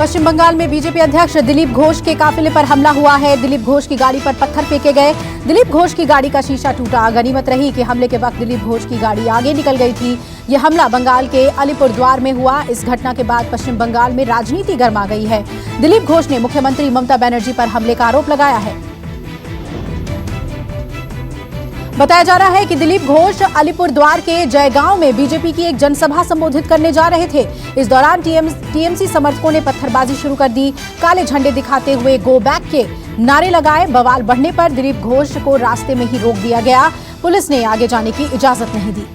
पश्चिम बंगाल में बीजेपी अध्यक्ष दिलीप घोष के काफिले पर हमला हुआ है। दिलीप घोष की गाड़ी पर पत्थर फेंके गए। दिलीप घोष की गाड़ी का शीशा टूटा। गनीमत रही कि हमले के वक्त दिलीप घोष की गाड़ी आगे निकल गई थी। यह हमला बंगाल के अलीपुरद्वार में हुआ। इस घटना के बाद पश्चिम बंगाल में राजनीति गर्मा गई है। दिलीप घोष ने मुख्यमंत्री ममता बनर्जी पर हमले का आरोप लगाया है। बताया जा रहा है कि दिलीप घोष अलीपुरद्वार के जयगांव में बीजेपी की एक जनसभा संबोधित करने जा रहे थे। इस दौरान टीएमसी समर्थकों ने पत्थरबाजी शुरू कर दी। काले झंडे दिखाते हुए गो बैक के नारे लगाए। बवाल बढ़ने पर दिलीप घोष को रास्ते में ही रोक दिया गया। पुलिस ने आगे जाने की इजाजत नहीं दी।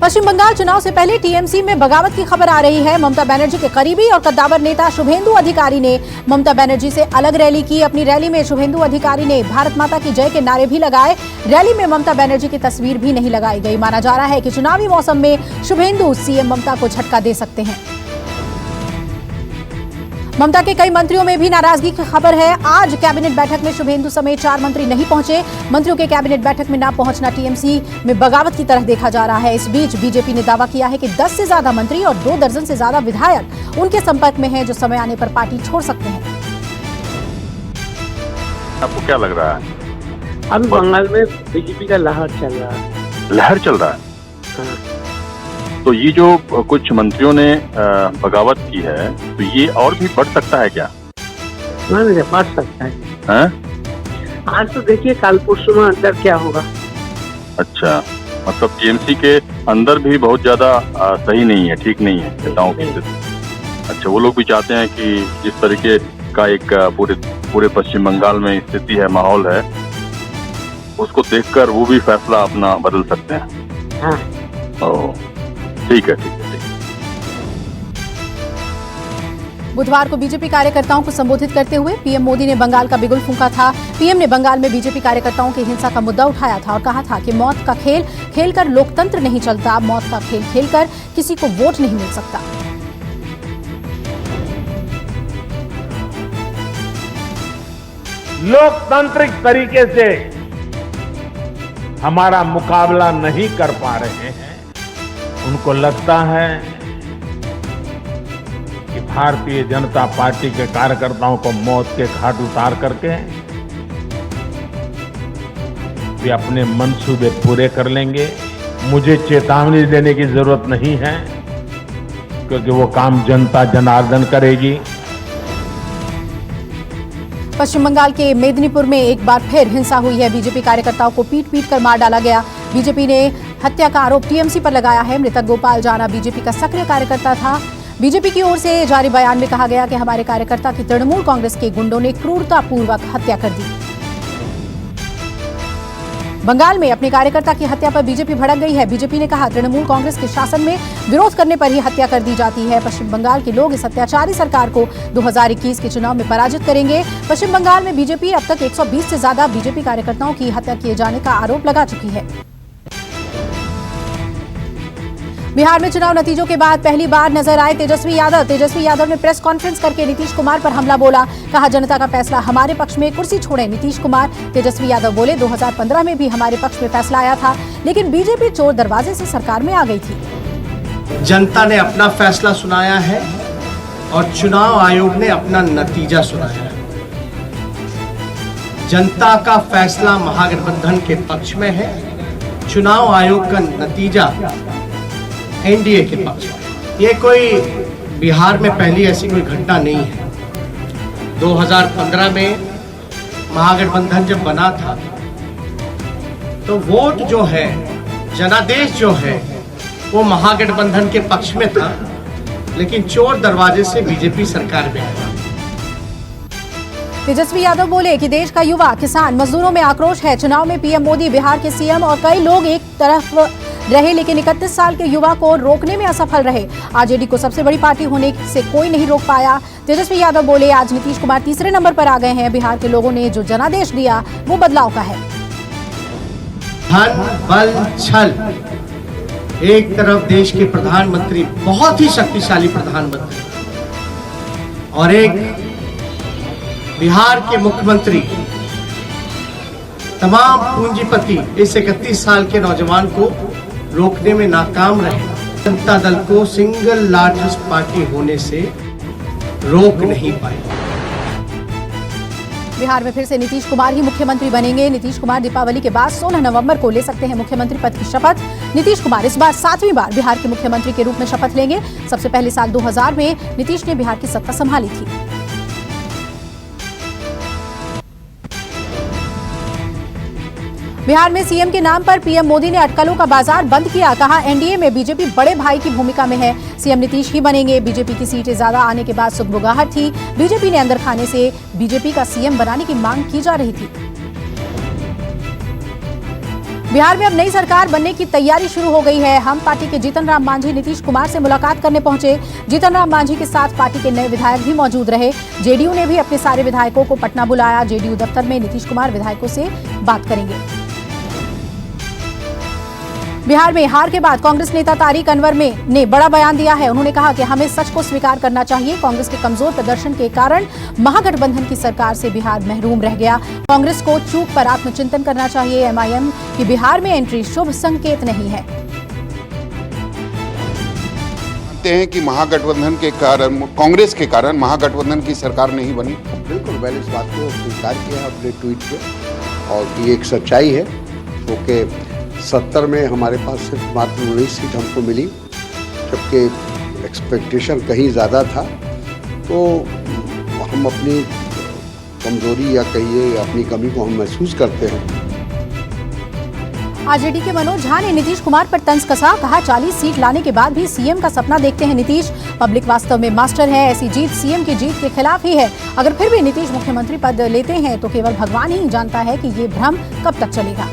पश्चिम बंगाल चुनाव से पहले टीएमसी में बगावत की खबर आ रही है। ममता बनर्जी के करीबी और कद्दावर नेता शुभेंदु अधिकारी ने ममता बनर्जी से अलग रैली की। अपनी रैली में शुभेंदु अधिकारी ने भारत माता की जय के नारे भी लगाए। रैली में ममता बनर्जी की तस्वीर भी नहीं लगाई गई। माना जा रहा है कि चुनावी मौसम में शुभेंदु सीएम ममता को झटका दे सकते हैं। ममता के कई मंत्रियों में भी नाराजगी की खबर है। आज कैबिनेट बैठक में शुभेंदु समेत 4 मंत्री नहीं पहुंचे। मंत्रियों के कैबिनेट बैठक में न पहुंचना टीएमसी में बगावत की तरह देखा जा रहा है। इस बीच बीजेपी ने दावा किया है कि 10 से ज्यादा मंत्री और 2 दर्जन से ज्यादा विधायक उनके संपर्क में हैं, जो समय आने पर पार्टी छोड़ सकते हैं। आपको क्या लग रहा है? अभी बंगाल में बीजेपी का लहर चल रहा है। लहर चल रहा है। हाँ। तो ये जो कुछ मंत्रियों ने बगावत की है, तो ये और भी बढ़ सकता है क्या? नहीं, बढ़ सकता है। हैं? आज तो देखिए कल परसों में अंदर क्या होगा। अच्छा, मतलब टीएमसी के अंदर भी बहुत ज्यादा सही नहीं है, ठीक नहीं है नेताओं की स्थिति। अच्छा, वो लोग भी चाहते हैं कि जिस तरीके का एक पूरे पश्चिम बंगाल में स्थिति है, माहौल है, उसको देखकर वो भी फैसला अपना बदल सकते हैं। हाँ। ठीक है। बुधवार को बीजेपी कार्यकर्ताओं को संबोधित करते हुए पीएम मोदी ने बंगाल का बिगुल फूंका था। पीएम ने बंगाल में बीजेपी कार्यकर्ताओं की हिंसा का मुद्दा उठाया था और कहा था कि मौत का खेल खेलकर लोकतंत्र नहीं चलता, मौत का खेल खेलकर किसी को वोट नहीं मिल सकता। लोकतांत्रिक तरीके से हमारा मुकाबला नहीं कर पा रहे हैं। उनको लगता है कि भारतीय जनता पार्टी के कार्यकर्ताओं को मौत के घाट उतार करके वे अपने मंसूबे पूरे कर लेंगे। मुझे चेतावनी देने की जरूरत नहीं है, क्योंकि वो काम जनता जनार्दन करेगी। पश्चिम बंगाल के मेदिनीपुर में एक बार फिर हिंसा हुई है। बीजेपी कार्यकर्ताओं को पीट कर मार डाला गया। बीजेपी ने हत्या का आरोप टीएमसी पर लगाया है। मृतक गोपाल जाना बीजेपी का सक्रिय कार्यकर्ता था। बीजेपी की ओर से जारी बयान में कहा गया कि हमारे कार्यकर्ता की तृणमूल कांग्रेस के गुंडों ने क्रूरतापूर्वक हत्या कर दी। बंगाल में अपने कार्यकर्ता की हत्या पर बीजेपी भड़क गई है। बीजेपी ने कहा, तृणमूल कांग्रेस के शासन में विरोध करने पर ही हत्या कर दी जाती है। पश्चिम बंगाल के लोग इस अत्याचारी सरकार को 2021 के चुनाव में पराजित करेंगे। पश्चिम बंगाल में बीजेपी अब तक 120 से ज्यादा बीजेपी कार्यकर्ताओं की हत्या किए जाने का आरोप लगा चुकी है। बिहार में चुनाव नतीजों के बाद पहली बार नजर आए तेजस्वी यादव। तेजस्वी यादव ने प्रेस कॉन्फ्रेंस करके नीतीश कुमार पर हमला बोला। कहा, जनता का फैसला हमारे पक्ष में, कुर्सी छोड़े नीतीश कुमार। तेजस्वी यादव बोले, 2015 में भी हमारे पक्ष में फैसला आया था, लेकिन बीजेपी चोर दरवाजे से सरकार में आ गई थी। जनता ने अपना फैसला सुनाया है और चुनाव आयोग ने अपना नतीजा सुनाया है। जनता का फैसला महागठबंधन के पक्ष में है, चुनाव आयोग का नतीजा एनडीए के पक्ष में। ये कोई बिहार में पहली ऐसी कोई घटना नहीं है। 2015 में महागठबंधन जब बना था तो वोट जो है, जनादेश जो है, वो महागठबंधन के पक्ष में था, लेकिन चोर दरवाजे से बीजेपी सरकार में आया। तेजस्वी यादव बोले कि देश का युवा, किसान, मजदूरों में आक्रोश है। चुनाव में पीएम मोदी, बिहार के सीएम और कई लोग एक तरफ रहे, लेकिन 31 साल के युवा को रोकने में असफल रहे। आरजेडी को सबसे बड़ी पार्टी होने से कोई नहीं रोक पाया। तेजस्वी यादव बोले, आज नीतीश कुमार तीसरे नंबर पर आ गए हैं। बिहार के लोगों ने जो जनादेश दिया वो बदलाव का है। धन, बल, छल, एक तरफ देश के प्रधानमंत्री, बहुत ही शक्तिशाली प्रधानमंत्री, और एक बिहार के मुख्यमंत्री, तमाम पूंजीपति इस 31 साल के नौजवान को रोकने में नाकाम रहे। जनता दल को सिंगल लार्जेस्ट पार्टी होने से रोक नहीं पाई। बिहार में फिर से नीतीश कुमार ही मुख्यमंत्री बनेंगे। नीतीश कुमार दीपावली के बाद 16 नवंबर को ले सकते हैं मुख्यमंत्री पद की शपथ। नीतीश कुमार इस बार 7वीं बार बिहार के मुख्यमंत्री के रूप में शपथ लेंगे। सबसे पहले साल 2000 में नीतीश ने बिहार की सत्ता संभाली थी। बिहार में सीएम के नाम पर पीएम मोदी ने अटकलों का बाजार बंद किया। कहा, एनडीए में बीजेपी बड़े भाई की भूमिका में है, सीएम नीतीश ही बनेंगे। बीजेपी की सीटें ज्यादा आने के बाद सुगबुगाहट थी। बीजेपी ने अंदर खाने से बीजेपी का सीएम बनाने की मांग की जा रही थी। बिहार में अब नई सरकार बनने की तैयारी शुरू हो गई है। हम पार्टी के जीतन राम मांझी नीतीश कुमार से मुलाकात करने पहुंचे। जीतन राम मांझी के साथ पार्टी के नए विधायक भी मौजूद रहे। जेडीयू ने भी अपने सारे विधायकों को पटना बुलाया। जेडीयू दफ्तर में नीतीश कुमार विधायकों से बात करेंगे। बिहार में हार के बाद कांग्रेस नेता तारिक अनवर ने बड़ा बयान दिया है। उन्होंने कहा कि हमें सच को स्वीकार करना चाहिए। कांग्रेस के कमजोर प्रदर्शन के कारण महागठबंधन की सरकार से बिहार महरूम रह गया। कांग्रेस को चूक पर आत्मचिंतन करना चाहिए। एमआईएम की बिहार में एंट्री शुभ संकेत नहीं है। मानते हैं कि महागठबंधन के कारण, कांग्रेस के कारण महागठबंधन की सरकार नहीं बनी। बिल्कुल मैंने इस बात को स्वीकार किया अपने ट्वीट पे और ये एक सच्चाई है, क्योंकि 70 में हमारे पास सिर्फ मात्र 19 सीट हमको मिली, जबकि एक्सपेक्टेशन कहीं ज़्यादा था। तो हम अपनी कमजोरी या कहिए अपनी कमी को हम महसूस करते हैं। आरजेडी के मनोज झा ने नीतीश कुमार पर तंज कसा। कहा, 40 सीट लाने के बाद भी सीएम का सपना देखते हैं नीतीश। पब्लिक वास्तव में मास्टर है। ऐसी जीत सीएम की जीत के खिलाफ ही है। अगर फिर भी नीतीश मुख्यमंत्री पद लेते हैं तो केवल भगवान ही जानता है कि ये भ्रम कब तक चलेगा।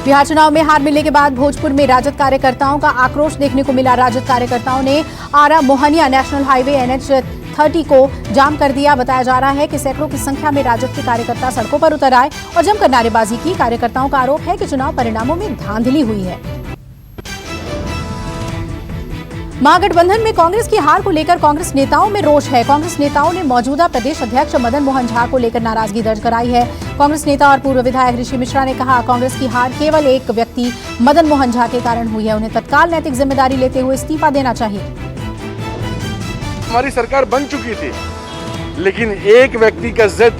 बिहार चुनाव में हार मिलने के बाद भोजपुर में राजद कार्यकर्ताओं का आक्रोश देखने को मिला। राजद कार्यकर्ताओं ने आरा मोहनिया नेशनल हाईवे NH-30 को जाम कर दिया। बताया जा रहा है कि सैकड़ों की संख्या में राजद के कार्यकर्ता सड़कों पर उतर आए और जमकर नारेबाजी की। कार्यकर्ताओं का आरोप है कि चुनाव परिणामों में धांधली हुई है। महागठबंधन में कांग्रेस की हार को लेकर कांग्रेस नेताओं में रोष है। कांग्रेस नेताओं ने मौजूदा प्रदेश अध्यक्ष मदन मोहन झा को लेकर नाराजगी दर्ज कराई है। कांग्रेस नेता और पूर्व विधायक ऋषि मिश्रा ने कहा, कांग्रेस की हार केवल एक व्यक्ति मदन मोहन झा के कारण हुई है। उन्हें तत्काल नैतिक जिम्मेदारी लेते हुए इस्तीफा देना चाहिए। हमारी सरकार बन चुकी थी, लेकिन एक व्यक्ति का जिद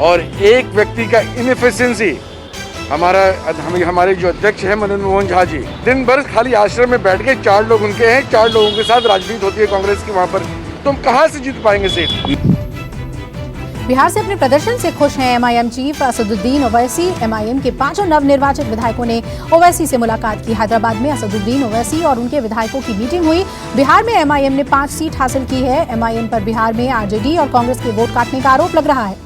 और एक व्यक्ति का इनएफिशिएंसी, हमारे जो अध्यक्ष हैं मदन मोहन झा जी, दिन भर खाली आश्रम में बैठ के 4 लोग उनके हैं, 4 लोगों के साथ राजनीति होती है कांग्रेस की। वहां पर तुम कहां से जीत पाएंगे सीट? बिहार से अपने प्रदर्शन से खुश हैं MIM chief Asaduddin Owaisi. MIM के 5 नवनिर्वाचित विधायकों ने ओवैसी से मुलाकात की। हैदराबाद में असदुद्दीन ओवैसी और उनके विधायकों की मीटिंग हुई। बिहार में एमआईएम ने 5 सीट हासिल की है। एमआईएम पर बिहार में आरजेडी और कांग्रेस के वोट काटने का आरोप लग रहा है।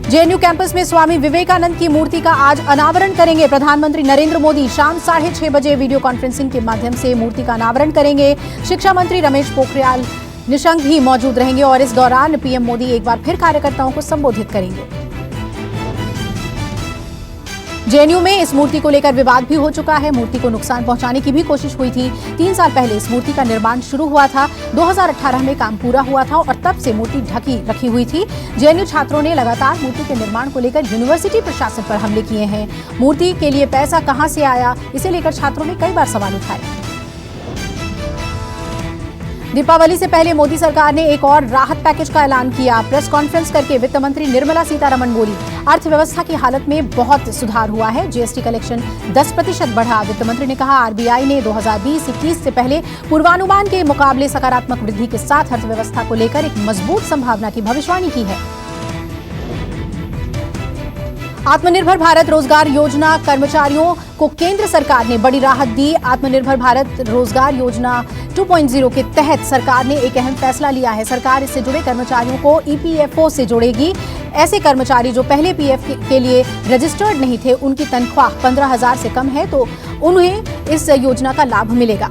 जेएनयू कैंपस में स्वामी विवेकानंद की मूर्ति का आज अनावरण करेंगे प्रधानमंत्री नरेंद्र मोदी। शाम 6:30 बजे वीडियो कॉन्फ्रेंसिंग के माध्यम से मूर्ति का अनावरण करेंगे। शिक्षा मंत्री रमेश पोखरियाल निशंक भी मौजूद रहेंगे और इस दौरान पीएम मोदी एक बार फिर कार्यकर्ताओं को संबोधित करेंगे। जेएनयू में इस मूर्ति को लेकर विवाद भी हो चुका है। मूर्ति को नुकसान पहुंचाने की भी कोशिश हुई थी। 3 साल पहले इस मूर्ति का निर्माण शुरू हुआ था। 2018 में काम पूरा हुआ था और तब से मूर्ति ढकी रखी हुई थी। जेएनयू छात्रों ने लगातार मूर्ति के निर्माण को लेकर यूनिवर्सिटी प्रशासन पर हमले किए हैं। मूर्ति के लिए पैसा कहां से आया, इसे लेकर छात्रों ने कई बार सवाल उठाए। दीपावली से पहले मोदी सरकार ने एक और राहत पैकेज का ऐलान किया। प्रेस कॉन्फ्रेंस करके वित्त मंत्री निर्मला सीतारमण बोली, अर्थव्यवस्था की हालत में बहुत सुधार हुआ है। जीएसटी कलेक्शन 10% बढ़ा। वित्त मंत्री ने कहा, आरबीआई ने 2020-21 से पहले पूर्वानुमान के मुकाबले सकारात्मक वृद्धि के साथ अर्थव्यवस्था को लेकर एक मजबूत संभावना की भविष्यवाणी की है। आत्मनिर्भर भारत रोजगार योजना कर्मचारियों को केंद्र सरकार ने बड़ी राहत दी। आत्मनिर्भर भारत रोजगार योजना 2.0 के तहत सरकार ने एक अहम फैसला लिया है। सरकार इससे जुड़े कर्मचारियों को ईपीएफओ से जोड़ेगी। ऐसे कर्मचारी जो पहले पीएफ के लिए रजिस्टर्ड नहीं थे, उनकी तनख्वाह 15,000 से कम है तो उन्हें इस योजना का लाभ मिलेगा।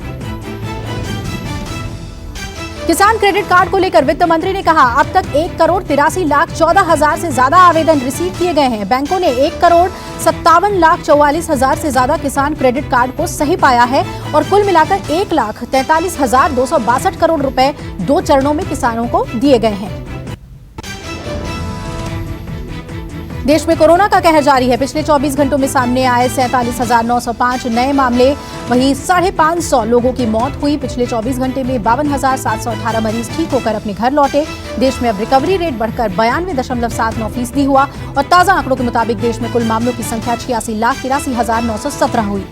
किसान क्रेडिट कार्ड को लेकर वित्त मंत्री ने कहा, अब तक 1,83,14,000 से ज्यादा आवेदन रिसीव किए गए हैं। बैंकों ने 1,57,44,000 से ज्यादा किसान क्रेडिट कार्ड को सही पाया है और कुल मिलाकर 1,43,262 करोड़ रुपए 2 चरणों में किसानों को दिए गए हैं। देश में कोरोना का कहर जारी है। पिछले 24 घंटों में सामने आए 47,905 नए मामले, वहीं 550 लोगों की मौत हुई। पिछले 24 घंटे में 52,718 मरीज ठीक होकर अपने घर लौटे। देश में अब रिकवरी रेट बढ़कर 92.79% हुआ और ताजा आंकड़ों के मुताबिक देश में कुल मामलों की संख्या 86,83,917 हुई।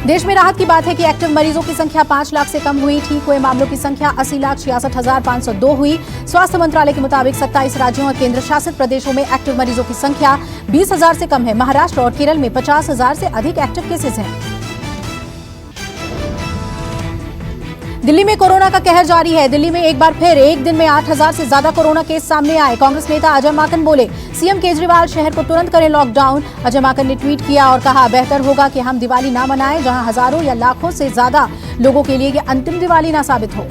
देश में राहत की बात है कि एक्टिव मरीजों की संख्या 5 लाख से कम हुई। ठीक हुए मामलों की संख्या 80,66,502 हुई। स्वास्थ्य मंत्रालय के मुताबिक 27 राज्यों और केंद्र शासित प्रदेशों में एक्टिव मरीजों की संख्या 20,000 से कम है। महाराष्ट्र और केरल में 50,000 से अधिक एक्टिव केसेस हैं। दिल्ली में कोरोना का कहर जारी है। दिल्ली में एक बार फिर एक दिन में 8,000 से ज्यादा कोरोना केस सामने आए। कांग्रेस नेता अजय माकन बोले, सीएम केजरीवाल शहर को तुरंत करें लॉकडाउन। अजय माकन ने ट्वीट किया और कहा, बेहतर होगा कि हम दिवाली ना मनाएं जहां हजारों या लाखों से ज्यादा लोगों के लिए ये अंतिम दिवाली ना साबित हो।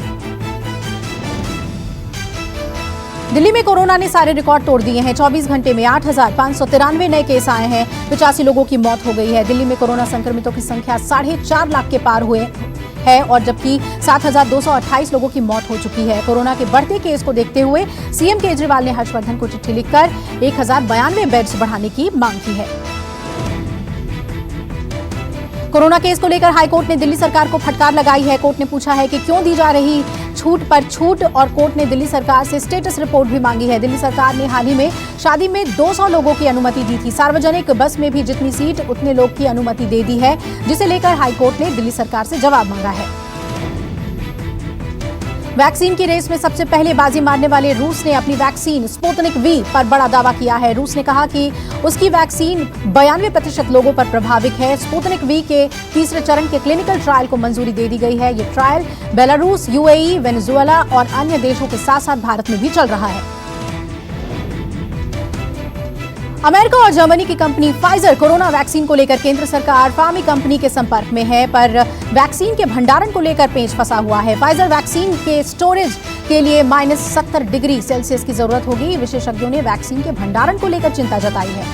दिल्ली में कोरोना ने सारे रिकॉर्ड तोड़ दिए हैं। 24 घंटे में 8,593 नए केस आए हैं। 85 लोगों की मौत हो गई है। दिल्ली में कोरोना संक्रमितों की संख्या 4.5 लाख के पार हुए है और जबकि 7,228 लोगों की मौत हो चुकी है। कोरोना के बढ़ते केस को देखते हुए सीएम केजरीवाल ने हर्षवर्धन को चिट्ठी लिखकर 1,092 बेड्स बढ़ाने की मांग की है। कोरोना केस को लेकर हाईकोर्ट ने दिल्ली सरकार को फटकार लगाई है। कोर्ट ने पूछा है कि क्यों दी जा रही छूट पर छूट और कोर्ट ने दिल्ली सरकार से स्टेटस रिपोर्ट भी मांगी है। दिल्ली सरकार ने हाल ही में शादी में 200 लोगों की अनुमति दी थी। सार्वजनिक बस में भी जितनी सीट उतने लोग की अनुमति दे दी है, जिसे लेकर हाईकोर्ट ने दिल्ली सरकार से जवाब मांगा है। वैक्सीन की रेस में सबसे पहले बाजी मारने वाले रूस ने अपनी वैक्सीन स्पुतनिक वी पर बड़ा दावा किया है। रूस ने कहा कि उसकी वैक्सीन 92% लोगों पर प्रभाविक है। स्पुतनिक वी के तीसरे चरण के क्लिनिकल ट्रायल को मंजूरी दे दी गई है। ये ट्रायल बेलारूस, यूएई, वेनेजुएला और अन्य देशों के साथ साथ भारत में भी चल रहा है। अमेरिका और जर्मनी की कंपनी फाइजर कोरोना वैक्सीन को लेकर केंद्र सरकार फार्मी कंपनी के संपर्क में है, पर वैक्सीन के भंडारण को लेकर पेच फंसा हुआ है। फाइजर वैक्सीन के स्टोरेज के लिए -70 डिग्री सेल्सियस की जरूरत होगी। विशेषज्ञों ने वैक्सीन के भंडारण को लेकर चिंता जताई है।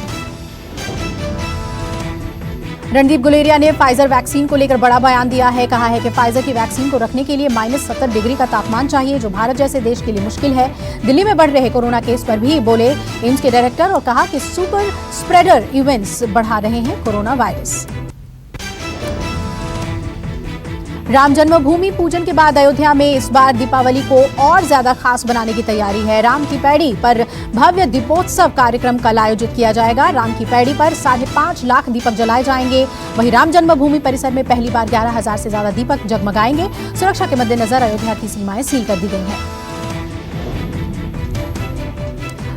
रणदीप गुलेरिया ने फाइजर वैक्सीन को लेकर बड़ा बयान दिया है। कहा है कि फाइजर की वैक्सीन को रखने के लिए -70 डिग्री का तापमान चाहिए, जो भारत जैसे देश के लिए मुश्किल है। दिल्ली में बढ़ रहे कोरोना केस पर भी बोले एम्स के डायरेक्टर और कहा कि सुपर स्प्रेडर इवेंट्स बढ़ा रहे हैं कोरोना वायरस। राम जन्मभूमि पूजन के बाद अयोध्या में इस बार दीपावली को और ज्यादा खास बनाने की तैयारी है। राम की पैड़ी पर भव्य दीपोत्सव कार्यक्रम कल आयोजित किया जाएगा। राम की पैड़ी पर 5.5 लाख दीपक जलाए जाएंगे। वहीं राम जन्मभूमि परिसर में पहली बार 11,000 से ज्यादा दीपक जगमगाएंगे। सुरक्षा के मद्देनजर अयोध्या की सीमाएं सील कर दी गई हैं।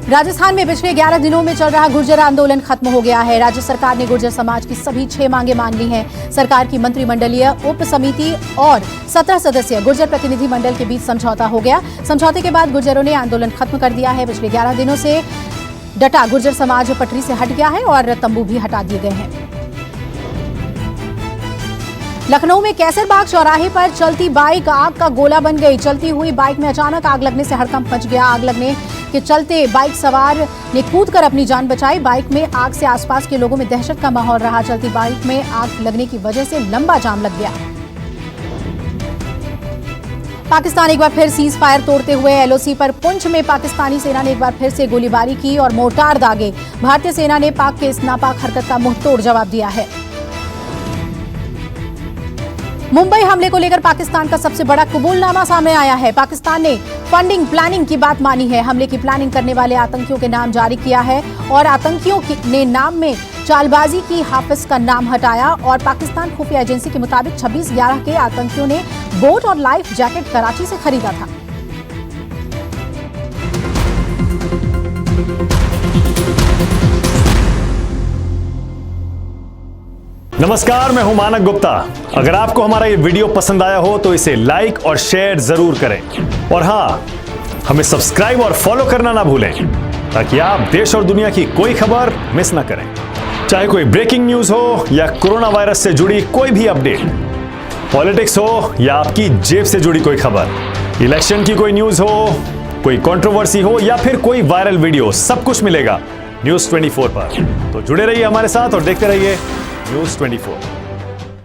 राजस्थान में पिछले 11 दिनों में चल रहा गुर्जर आंदोलन खत्म हो गया है। राज्य सरकार ने गुर्जर समाज की सभी 6 मांगे मान ली हैं। सरकार की मंत्रिमंडलीय उप समिति और 17 सदस्यीय गुर्जर प्रतिनिधि मंडल के बीच समझौता हो गया। समझौते के बाद गुर्जरों ने आंदोलन खत्म कर दिया है। पिछले 11 दिनों से डटा गुर्जर समाज पटरी से हट गया है और तंबू भी हटा दिए गए हैं। लखनऊ में कैसरबाग चौराहे पर चलती बाइक आग का गोला बन गई। चलती हुई बाइक में अचानक आग लगने से हड़कंप मच गया। आग लगने के चलते बाइक सवार ने कूदकर अपनी जान बचाई। बाइक में आग से आसपास के लोगों में दहशत का माहौल रहा। चलती बाइक में आग लगने की वजह से लंबा जाम लग गया। पाकिस्तान एक बार फिर सीज फायर तोड़ते हुए एलओसी पर पुंछ में पाकिस्तानी सेना ने एक बार फिर से गोलीबारी की और मोर्टार दागे। भारतीय सेना ने पाक के इस नापाक हरकत का मुंहतोड़ जवाब दिया है। मुंबई हमले को लेकर पाकिस्तान का सबसे बड़ा कबूलनामा सामने आया है। पाकिस्तान ने फंडिंग प्लानिंग की बात मानी है। हमले की प्लानिंग करने वाले आतंकियों के नाम जारी किया है और आतंकियों ने नाम में चालबाजी की हाफिज का नाम हटाया। और पाकिस्तान खुफिया एजेंसी के मुताबिक 26/11 के आतंकियों ने बोट और लाइफ जैकेट कराची से खरीदा था। नमस्कार, मैं हूं मानक गुप्ता। अगर आपको हमारा ये वीडियो पसंद आया हो तो इसे लाइक और शेयर जरूर करें और हाँ, हमें सब्सक्राइब और फॉलो करना ना भूलें ताकि आप देश और दुनिया की कोई खबर मिस ना करें। चाहे कोई ब्रेकिंग न्यूज हो या कोरोना वायरस से जुड़ी कोई भी अपडेट, पॉलिटिक्स हो या आपकी जेब से जुड़ी कोई खबर, इलेक्शन की कोई न्यूज हो, कोई कंट्रोवर्सी हो या फिर कोई वायरल वीडियो, सब कुछ मिलेगा न्यूज़ 24 पर। तो जुड़े रहिए हमारे साथ और देखते रहिए न्यूज़ 24।